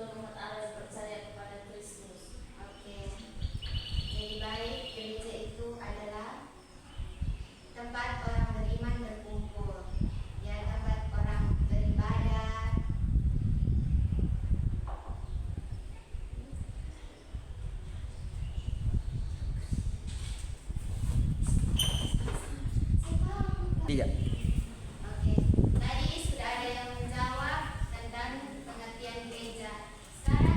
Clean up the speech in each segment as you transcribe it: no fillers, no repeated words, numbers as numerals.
betul umat Allah yang percaya kepada Kristus. Oke. Jadi baik, gereja itu adalah tempat orang beriman berkumpul, ya, tempat orang beribadah. Tiga. Oke, tadi sudah ada yang menjawab tentang pengertian gereja. Sekarang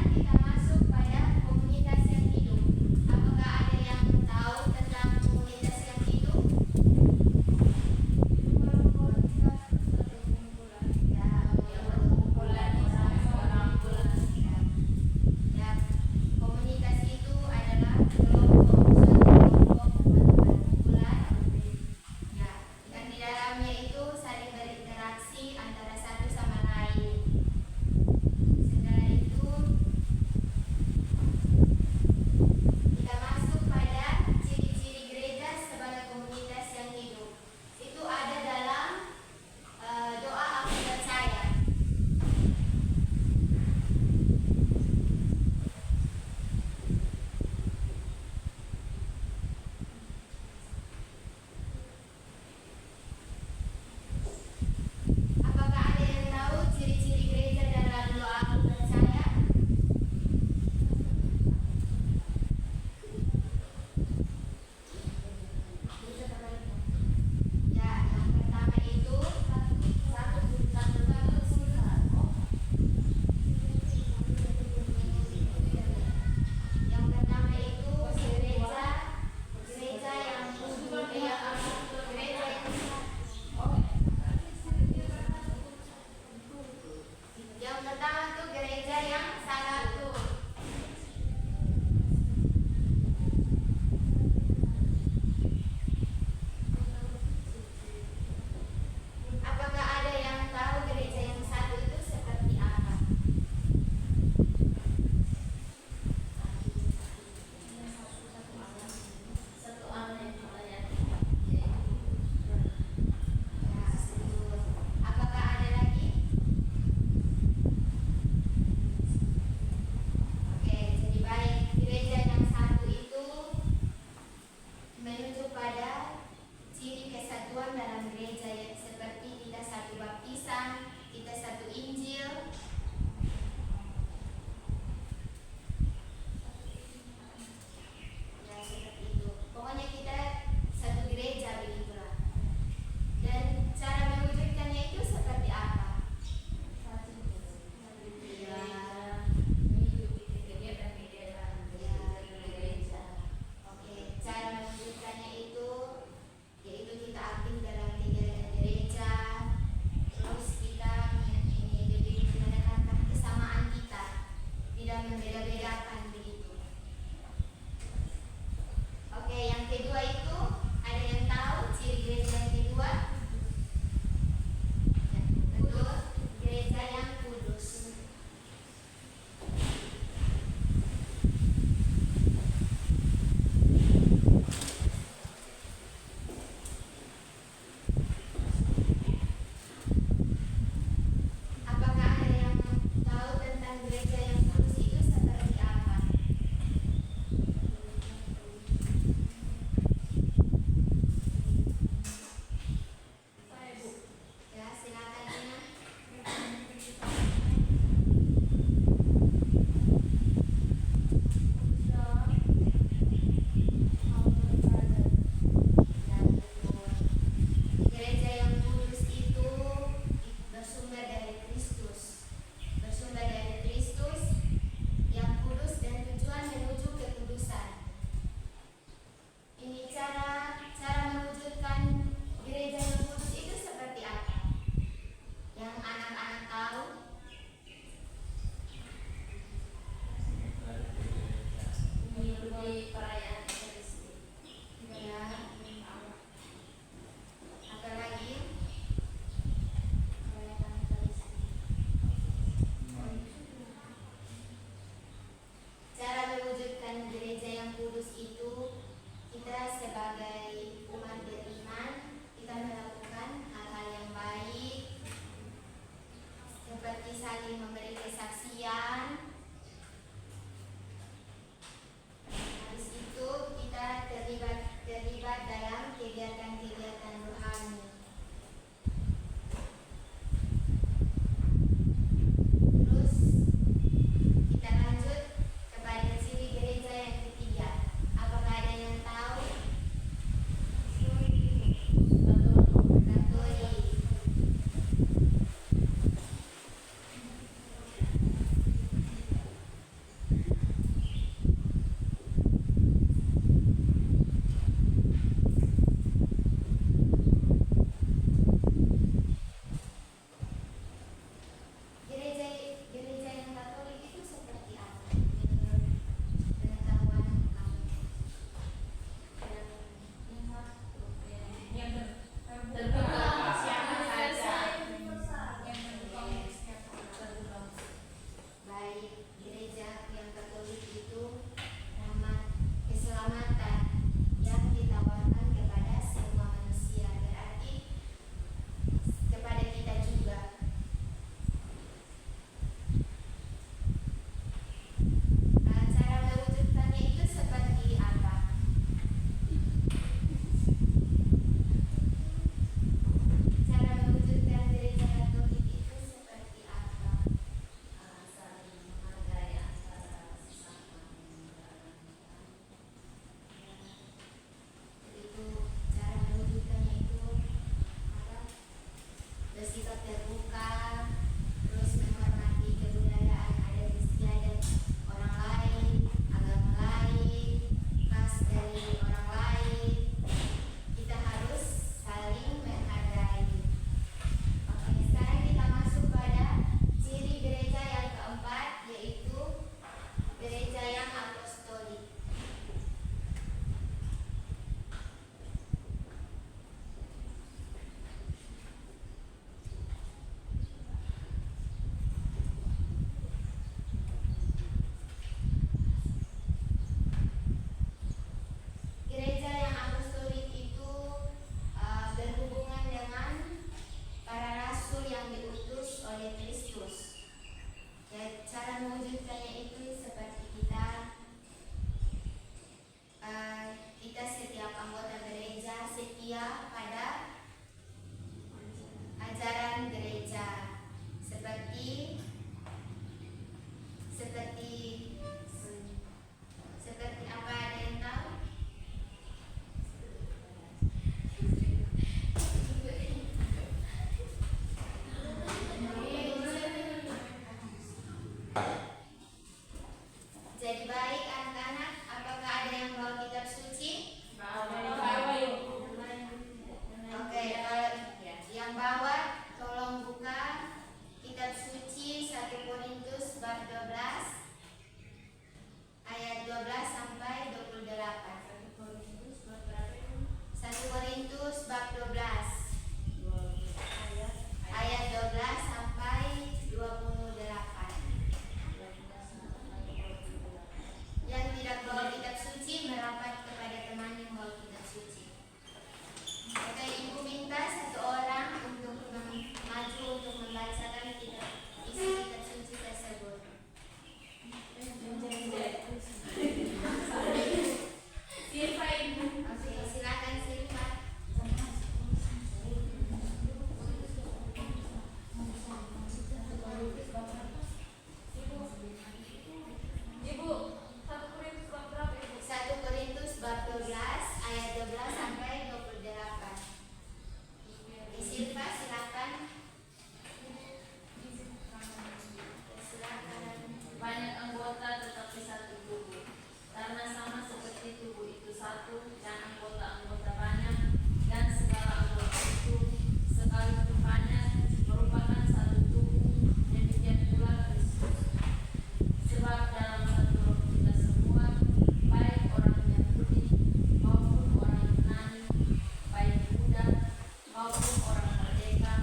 Jadi baik anak-anak, apakah ada yang bawa kitab suci? Oke, kalau yang bawa tolong buka kitab suci 1 Korintus bab 12 ayat 12 sampai 28. 1 Korintus bab 12 ayat 12 sampai 28. Yang tidak bawa kitab suci merapat kepada teman yang bawa kitab suci. Oke, ibu minta satu orang untuk maju untuk membacakan kitab isi kitab suci tersebut. Silva ibu. Oke, silakan Silva. Ibu, 1 Korintus bab berapa ibu? 1 Korintus bab 12 ayat 12 sampai 28. Silva silakan. Silakan. Banyak anggota tetapi satu tubuh. Karena sama seperti tubuh itu satu dan anggota-anggota banyak, dan segala anggota itu sekalipun banyak merupakan satu tubuh. Demikian pula Kristus. Sebab dalam satu roh kita semua, baik orang Yahudi maupun orang Yunani, baik budak maupun orang merdeka,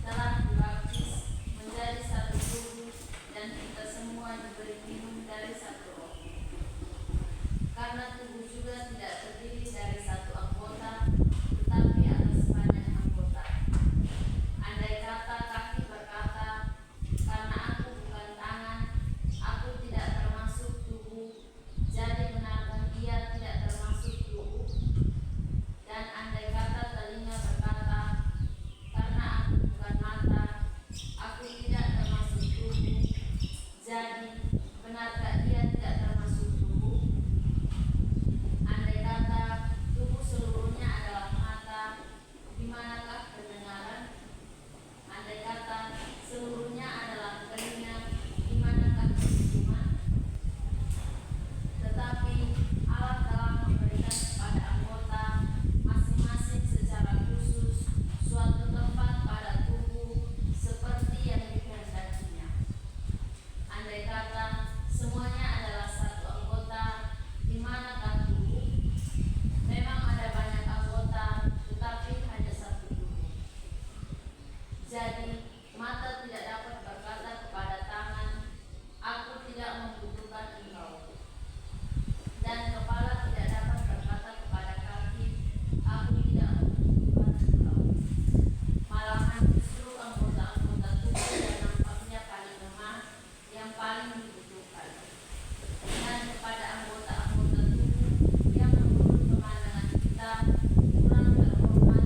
telah dibaptis menjadi satu tubuh, dan kita semua diberi minum dari satu roh. Karena tubuh juga tidak terdiri dari satu anggota, tetapi atas banyak anggota. Andai kata kaki berkata, karena aku bukan tangan, aku tidak termasuk tubuh, jadi benarkah ia tidak termasuk tubuh? Dan andai kata telinga berkata, karena aku bukan mata, aku tidak termasuk tubuh, jadi benarkah ia tidak termasuk tubuh? Andai kata tubuh seluruhnya adalah mata, di manakah pendengaran? Andai kata seluruhnya adalah telinga, di manakah penciuman? Tetapi Allah telah memberikan kepada anggota masing-masing secara khusus suatu tempat pada tubuh seperti yang dikehendakinya. Andai kata semuanya adalah satu anggota, di manakah tubuh? Memang ada banyak anggota, tetapi hanya satu tubuh. Jadi mata tidak dapat berkata kepada tangan, aku tidak membutuhkan engkau. Dan kepala tidak dapat berkata kepada kaki, aku tidak membutuhkan engkau. Malahan justru anggota-anggota tubuh yang nampaknya paling lemah, yang paling dibutuhkan. Dan kepada anggota-anggota tubuh yang menurut pemandangan kita kurang terhormat,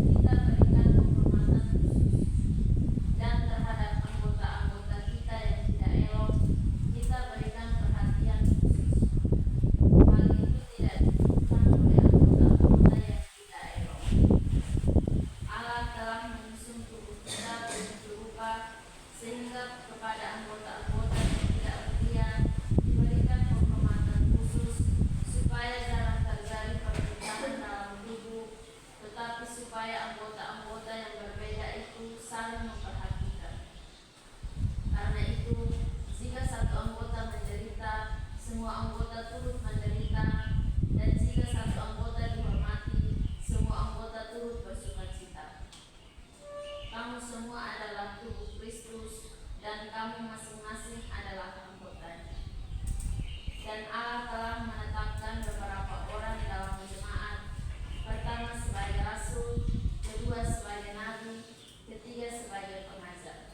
kita berikan penghormatan khusus. Dan terhadap anggota-anggota kita yang tidak elok, kita berikan perhatian khusus. Hal itu tidak dibutuhkan oleh anggota-anggota yang tidak elok. Allah telah menyusun tubuh kita begitu rupa sehingga kepada anggota-anggota yang tidak mulia diberikan penghormatan khusus, supaya jangan terjadi perpecahan dalam tubuh, tetapi supaya anggota-anggota yang berbeda itu saling memperhatikan. Karena itu, jika satu anggota menderita, semua anggota turut menderita, dan jika satu anggota dihormati, semua anggota turut bersukacita. Kamu semua adalah tubuh Kristus, dan kamu masing-masing adalah anggotanya. Dan Allah telah menetapkan beberapa orang dalam jemaat, pertama sebagai rasul, kedua sebagai nabi, ketiga sebagai pengajar.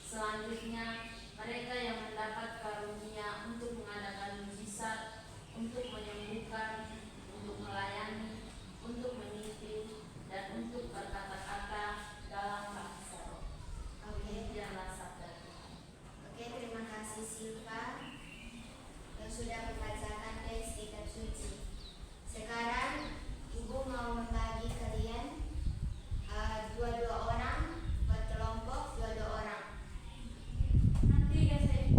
Selanjutnya, mereka yang mendapat karunia untuk mengadakan mujizat, untuk menyembuhkan, untuk melayani, untuk memimpin, dan untuk berkata-kata dalam bahasa roh. Demikianlah sabda Tuhan. Oke, terima kasih Silva yang sudah membacakan teks kitab suci. Sekarang Ibu mau membagi kalian dua-dua orang, buat kelompok dua-dua orang. Nanti ya saya.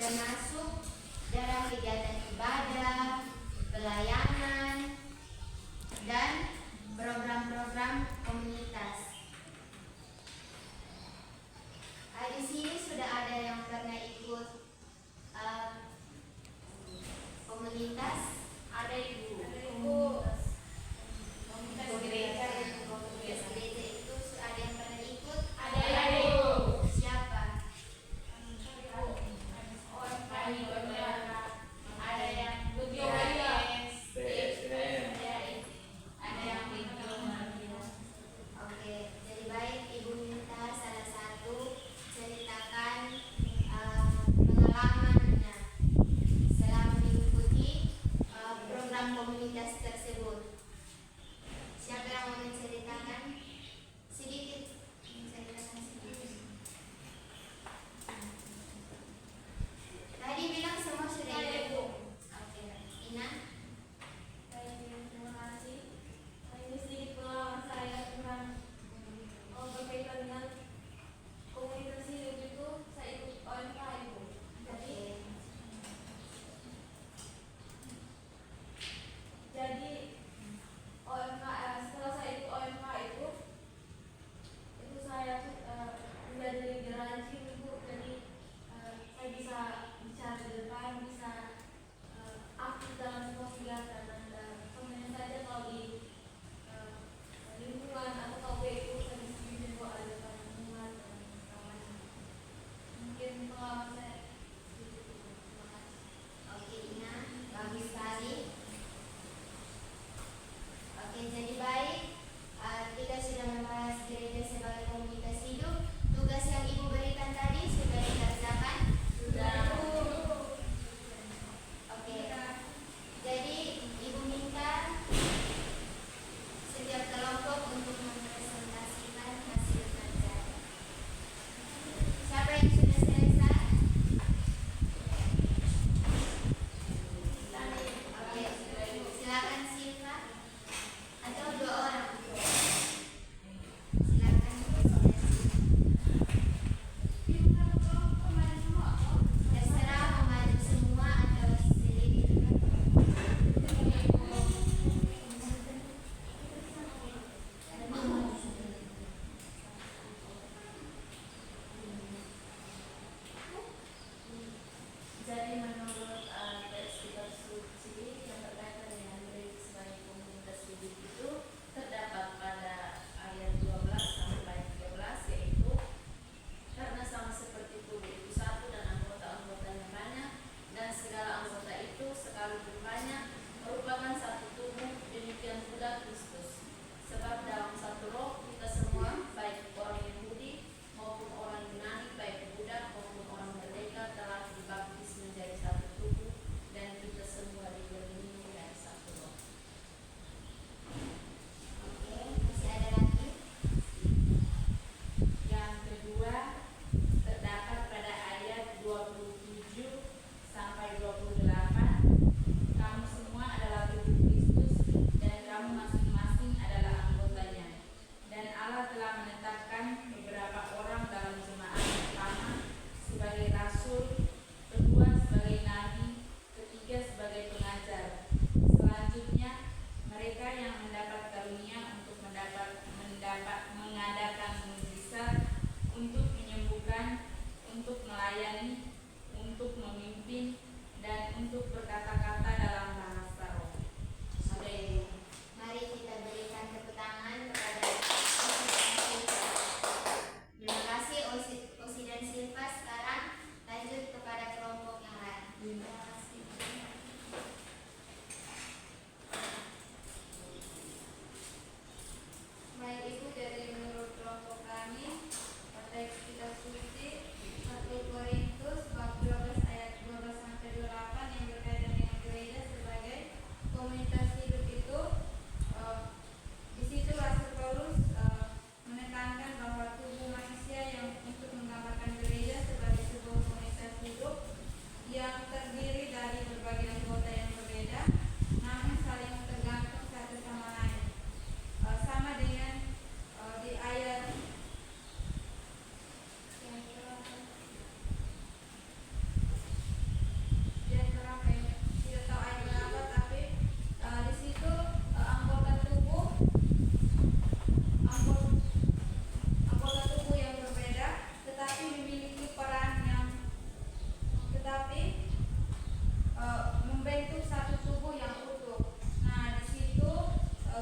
termasuk dalam kegiatan ibadah, pelayanan, dan program-program komunitas. Di sini sudah ada yang pernah ikut komunitas. Ada ibu. Komunitas gereja itu ada yang pernah ikut. Ada ibu. Siapa? Ada yang ada yang Oke, jadi baik Ibu minta salah satu ceritakan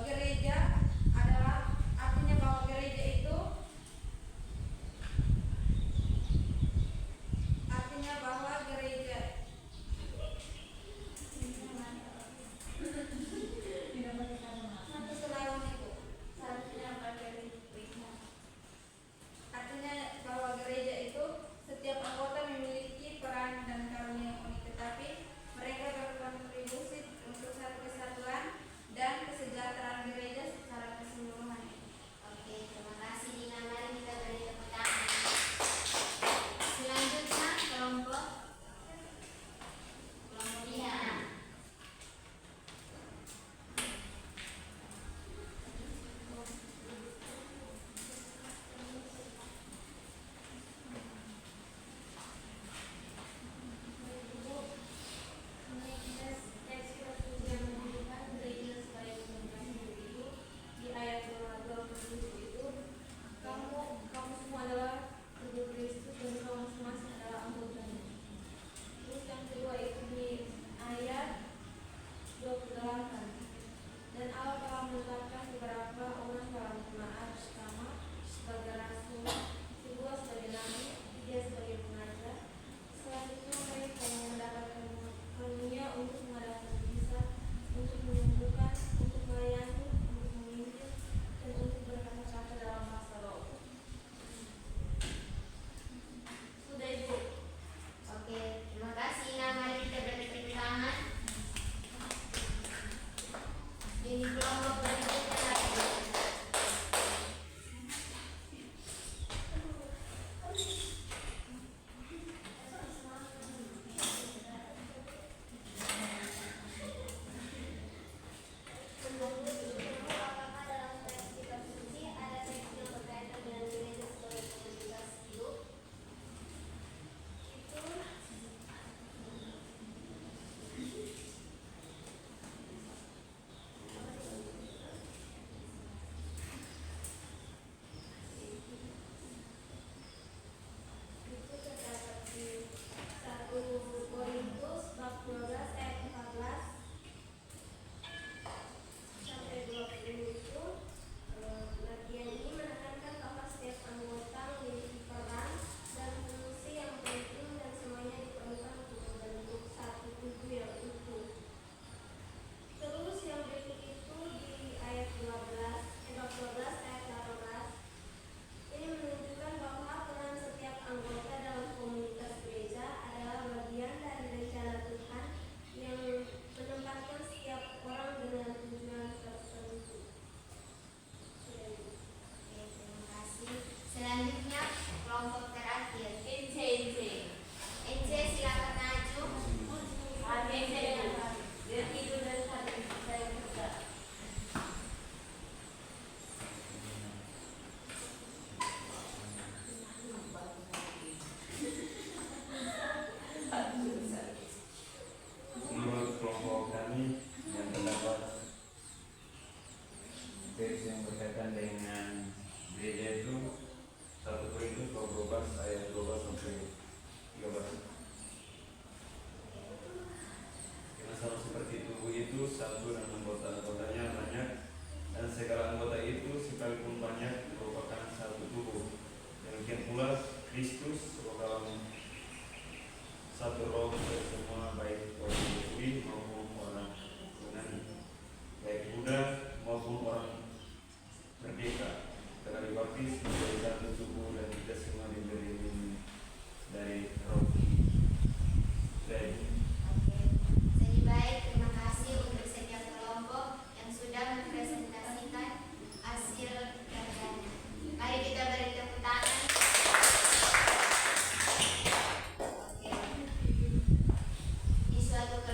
gereja adalah artinya bahwa gereja itu setiap anggota memiliki peran dan karunia yang unik, tetapi mereka berkontribusi untuk satu kesatuan dan kesejahteraan gereja secara keseluruhan. Oke, terima kasih Dina. Mari kita beri tepuk tangan. Selanjutnya kelompok Dina. Kamu semua adalah tubuh Kristus dan kamu masing-masing adalah anggotanya. Terus yang kedua itu di ayat 28. Dan Allah telah menetapkan beberapa orang dalam jemaat pertama sebagai rasul, kedua sebagai nabi, ketiga sebagai pengajar. Selanjutnya mereka yang mendapatkan karunia untuk mengadakan mujizat, untuk menyembuhkan, untuk melayani, untuk memimpin, dan untuk berkata-kata dalam bahasa roh. Sudah Ibu. Oke, terima kasih. Nah, mari kita beri tepuk tangan. Ini kelompok berikutnya lagi. Apakah dalam teks kitab suci ada teks yang berkaitan dengan gereja sebagai komunitas hidup? Itu terdapat di 1 Korintus bab 12 ayat 14 sampai 20 itu bagian ini menekankan bahwa setiap anggota memiliki peran dan fungsi yang penting dan semuanya diperlukan untuk membentuk satu tubuh yang utuh. Terus yang berikut itu di ayat 12 ayat 18 ini menunjukkan bahwa peran setiap anggota dalam komunitas gereja adalah bagian dari rencana Tuhan yang menempatkan setiap orang dengan tujuan tertentu. Oke, terima kasih. Selanjutnya kelompok terakhir. NC silakan maju. Dia tidur dari tadi, saya kerja. Menurut kelompok kami yang terdapat teks yang berkaitan dengan gereja itu 1 Korintus 12 ayat 12 sampai 13. Karena sama seperti tubuh itu satu dan anggota-anggotanya banyak, dan segala anggota itu sekalipun banyak merupakan satu tubuh. Demikian pula Kristus dalam satu roh dari semua, baik orang Yahudi maupun orang Yunani, baik Buddha maupun orang merdeka, telah dibaptis menjadi satu tubuh, dan kita semua diberi minum dari roh. Oke, jadi baik, terima kasih untuk setiap kelompok yang sudah mempresentasikan hasil kerjanya. Mari kita beri tepuk tangan. Oke, di suatu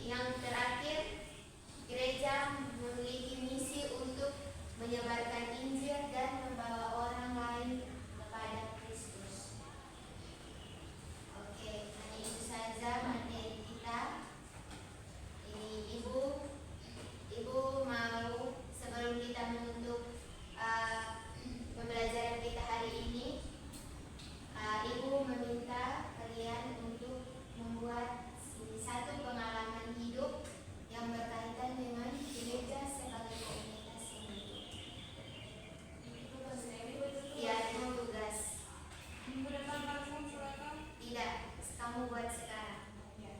yang terakhir, gereja memiliki misi untuk menyebarkan Injil dan membawa orang lain kepada Kristus. Oke, hanya itu saja materi kita. Ini Ibu mau sebelum kita menutup pembelajaran kita hari ini, Ibu meminta kalian untuk membuat satu pengalaman hidup yang berkaitan dengan gereja sebagai komunitas yang hidup. Ya, itu tugas. Minggu depan langsung silakan. Tidak, kamu buat sekarang. Ya.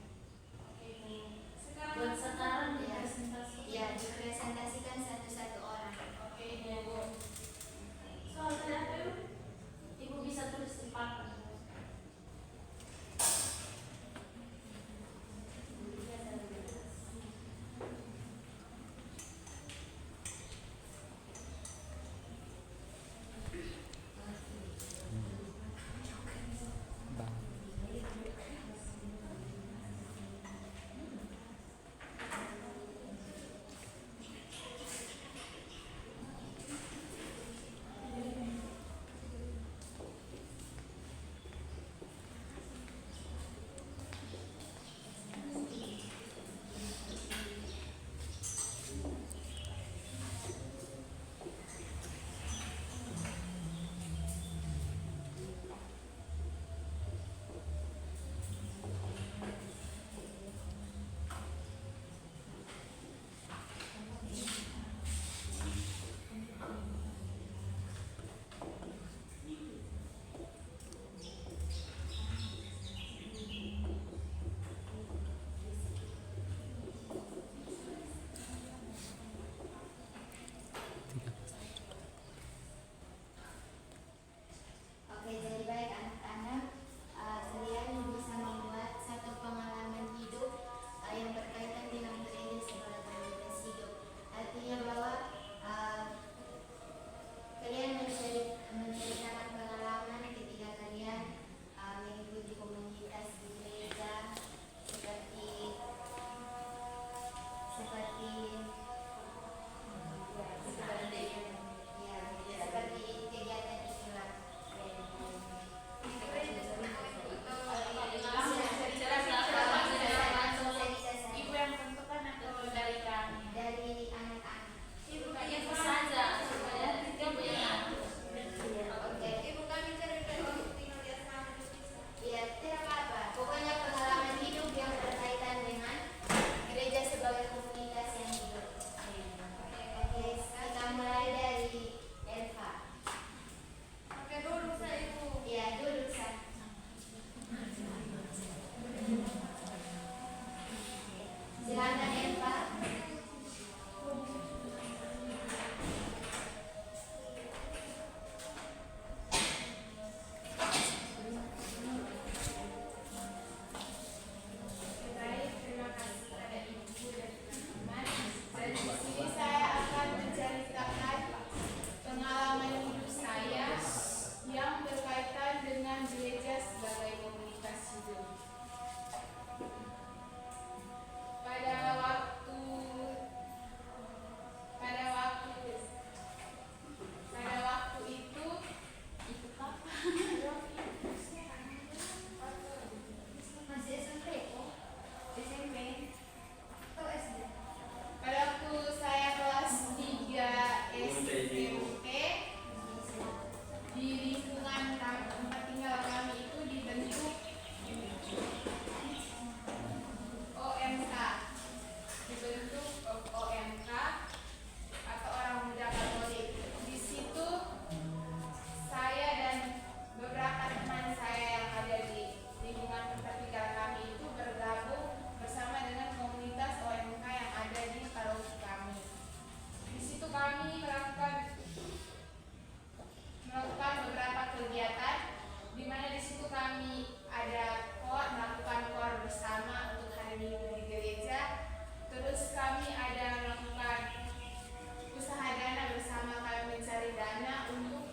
Oke, Bu. Sekarang Buat sekarang Ya. presentasi. Ya, dipresentasikan satu-satu orang. Oke, Bu. Soalnya apa Ibu? Ibu bisa tulis di papan. Oke, jadi baik anak-anak, kalian bisa membuat satu pengalaman hidup yang berkaitan dengan gereja sebagai komunitas hidup. Artinya bahwa kalian menceritakan pengalaman ketika kalian mengikuti komunitas di gereja seperti kegiatan istilah. Ibu yang tentukan atau dari kami? Dari anak-anak. Ibu itu saja supaya ibu yang Oke. Ibu kami cerita untuk tinggal di asrama di sini. Ya, tidak apa-apa. Pokoknya pengalaman hidup yang berkaitan dengan gereja sebagai komunitas yang hidup. Oke, kita mulai dari Elva. Oke, dulu saya Ibu. Ya, duduk Sa. Silakan Elva. Baik, terima kasih kepada Ibu dan teman-teman. Dan di sini saya akan menceritakan pengalaman hidup saya yang berkaitan dengan gereja sebagai komunitas hidup. Pada waktu itu Masih SMP kok? SMP atau SD? pada waktu saya kelas 3 SMP, di lingkungan tempat tinggal kami itu dibentuk OMK, atau Orang Muda Katolik. Di situ saya dan beberapa teman saya yang ada di lingkungan tempat tinggal kami itu bergabung bersama dengan komunitas OMK yang ada di paroki kami. Di situ kami melakukan beberapa kegiatan, di mana di situ kami ada melakukan KOR bersama untuk hari Minggu di gereja. Terus kami ada melakukan usaha dana bersama, kami mencari dana untuk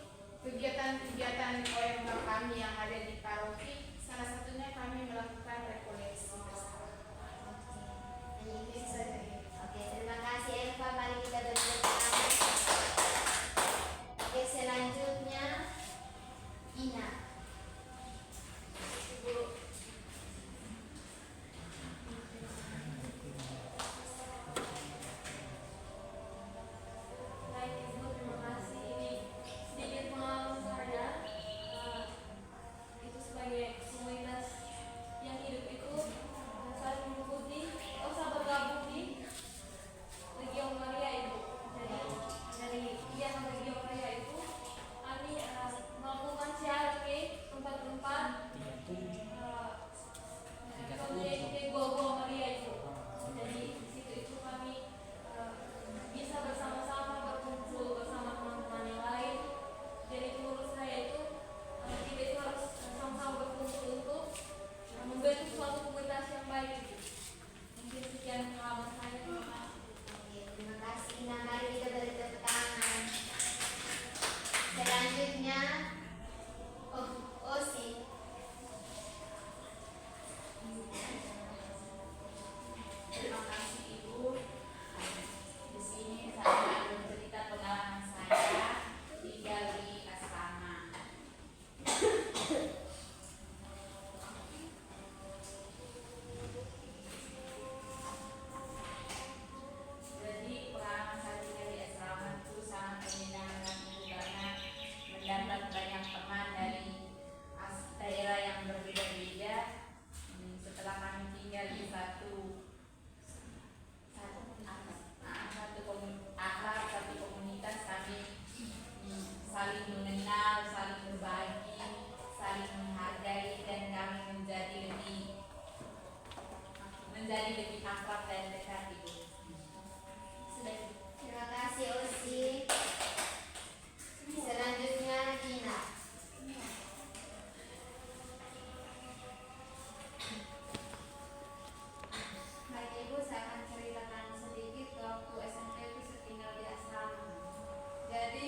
kegiatan-kegiatan OMK kami yang ada di paroki. Salah satunya kami melakukan rekoleksi bersama. menjadi lebih akrab dan dekat Ibu. Sudah. Terima kasih Osi. Selanjutnya Dina. Baik Ibu, saya akan ceritakan sedikit waktu SMP itu saya tinggal di asrama. Jadi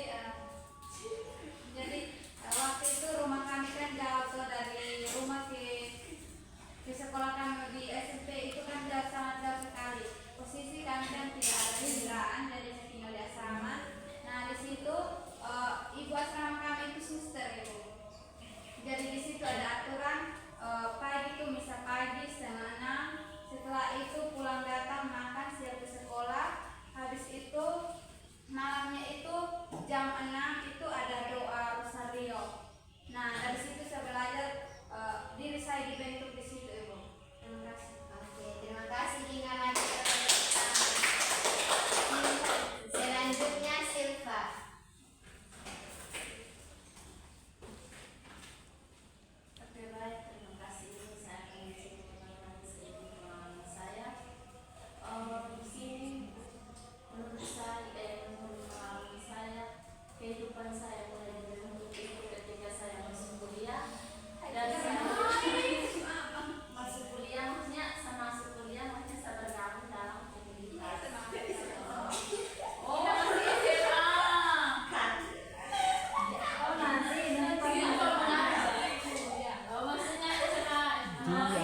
waktu itu rumah kami kan jauh tuh, dari rumah ke sekolah kami di SMP itu kan sangat jauh sekali. Posisi kami kan tidak ada kendaraan, jadi saya tinggal di asrama. Nah di situ ibu asrama kami itu suster Ibu. Jadi di situ ada aturan pagi itu misa pagi setengah 6. Setelah itu pulang datang makan siap ke sekolah. Habis itu malamnya itu jam 6 itu ada doa rosario. Nah dari situ saya belajar diri saya dibentuk di situ Ibu. Terima kasih. Oke, terima kasih Dina lagi. Selanjutnya Silva. Oke, baik, terima kasih. Saya akan menceritakan sedikit pengalaman saya. Di sini menurut pengalaman saya, kehidupan saya mulai dibentuk itu ketika saya masuk kuliah. Dan saya masuk kuliah maksudnya saya bergabung dalam komunitas. Oh, masih SMA. Oh, nanti maksudnya SMA.